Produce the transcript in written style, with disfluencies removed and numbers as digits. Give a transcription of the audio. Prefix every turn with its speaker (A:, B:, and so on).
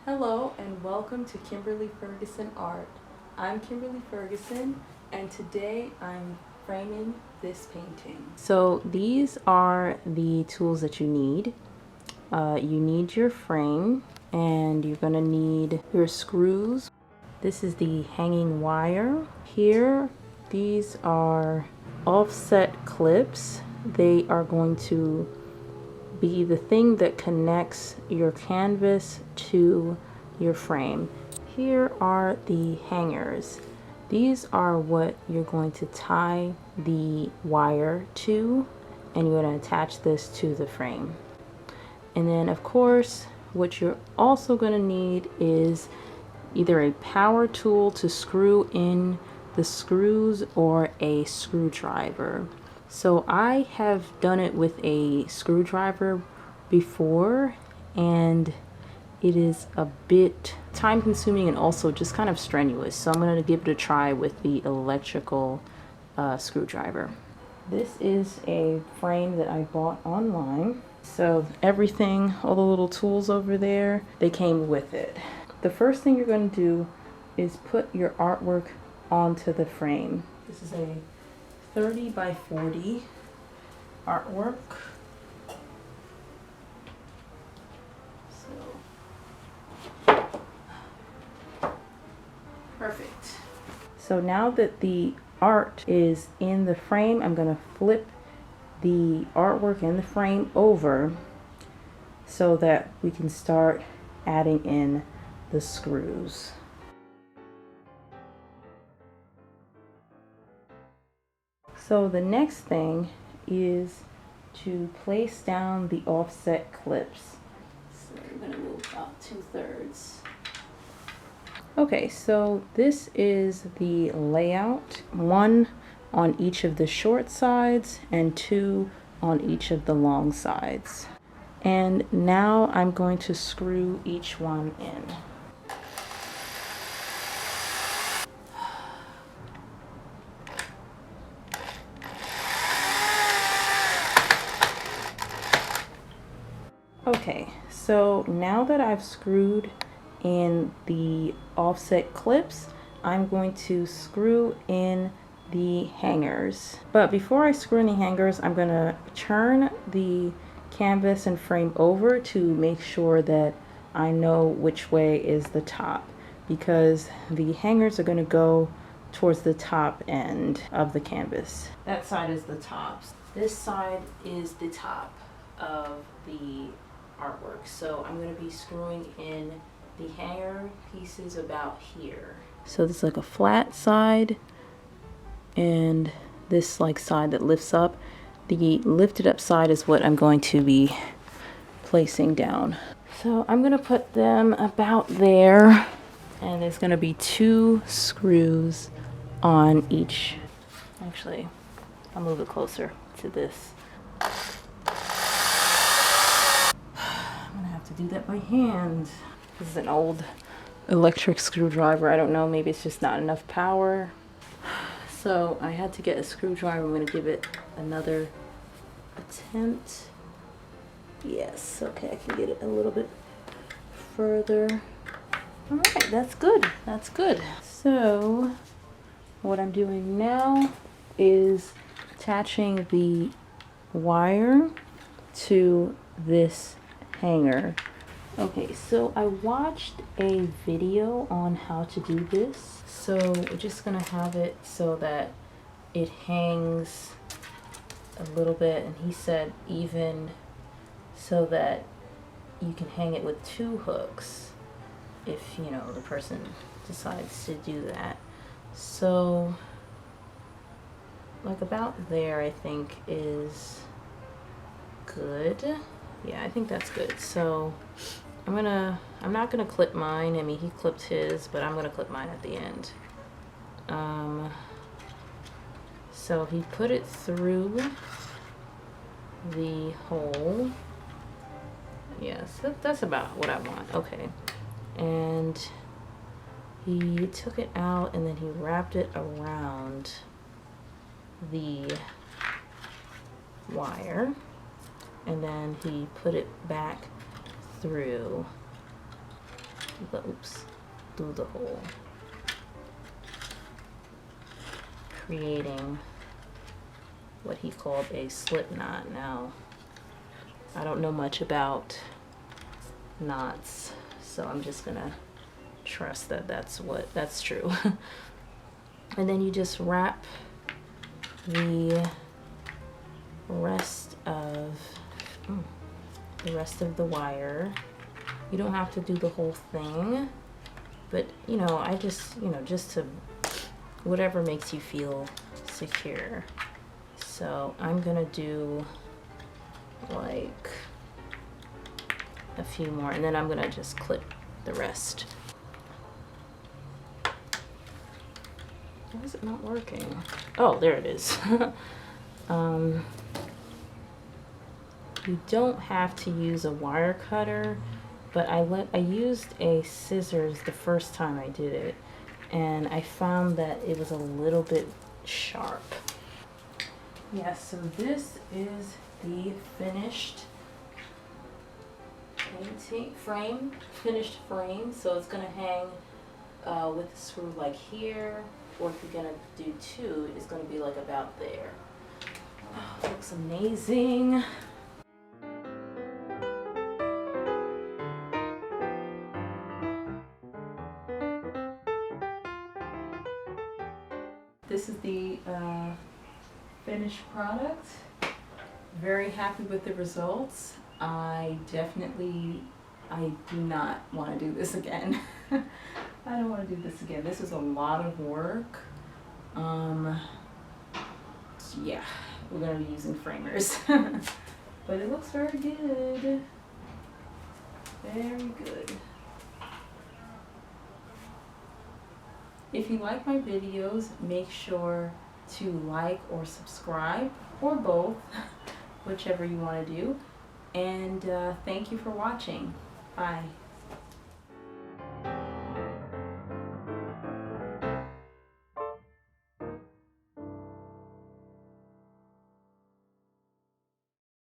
A: Hello and welcome to Kimberly Ferguson Art. I'm Kimberly Ferguson and today I'm framing this painting. So these are the tools that you need. You need your frame and you're going to need your screws. This is the hanging wire. Here, these are offset clips. They are going to be the thing that connects your canvas to your frame. Here are the hangers. These are what you're going to tie the wire to, and you're going to attach this to the frame. And then of course, what you're also going to need is either a power tool to screw in the screws or a screwdriver. So I have done it with a screwdriver before, and it is a bit time consuming and also just kind of strenuous. So I'm going to give it a try with the electrical screwdriver. This is a frame that I bought online. So everything, all the little tools over there, they came with it. The first thing you're going to do is put your artwork onto the frame. This is a 30 by 40 artwork. So perfect. So now that the art is in the frame, I'm going to flip the artwork in the frame over so that we can start adding in the screws. So the next thing is to place down the offset clips. So we're going to move about 2/3. Okay, so this is the layout. 1 on each of the short sides and 2 on each of the long sides. And now I'm going to screw each one in. Okay, so now that I've screwed in the offset clips, I'm going to screw in the hangers. But before I screw in the hangers, I'm going to turn the canvas and frame over to make sure that I know which way is the top, because the hangers are going to go towards the top end of the canvas. That side is the top. This side is the top of the artwork. So I'm going to be screwing in the hanger pieces about here. So this is like a flat side, and this like side that lifts up. The lifted up side is what I'm going to be placing down. So I'm going to put them about there, and there's going to be 2 screws on each. Actually, I'll move it closer to this. To do that by hand. This is an old electric screwdriver. I don't know, maybe it's just not enough power. So I had to get a screwdriver. I'm going to give it another attempt. Yes, okay, I can get it a little bit further. All right, that's good. That's good. So what I'm doing now is attaching the wire to this hanger. Okay, so I watched a video on how to do this. So we're just gonna have it so that it hangs a little bit, and he said even so that you can hang it with 2 hooks if you know the person decides to do that. So like about there I think is good. Yeah, I think that's good. So I'm not gonna clip mine. I mean, he clipped his, but I'm gonna clip mine at the end. So he put it through the hole. Yes, that's about what I want. Okay. And he took it out and then he wrapped it around the wire. And then he put it back through through the hole, creating what he called a slip knot. Now, I don't know much about knots, so I'm just gonna trust that that's true. And then you just wrap the rest of the wire. You don't have to do the whole thing, but you know, I just, you know, just to whatever makes you feel secure. So I'm gonna do like a few more, and then I'm gonna just clip the rest. Why is it not working? Oh, there it is. You don't have to use a wire cutter, but I used a scissors the first time I did it, and I found that it was a little bit sharp. Yeah, so this is the finished painting frame, finished frame. So it's gonna hang with the screw like here, or if you're gonna do two, it's gonna be like about there. Oh, looks amazing. This is the finished product. Very happy with the results. I do not want to do this again. I don't want to do this again. This is a lot of work. Yeah, we're gonna be using framers. But it looks very good. Very good. If you like my videos, make sure to like or subscribe, or both, whichever you want to do. And thank you for watching. Bye.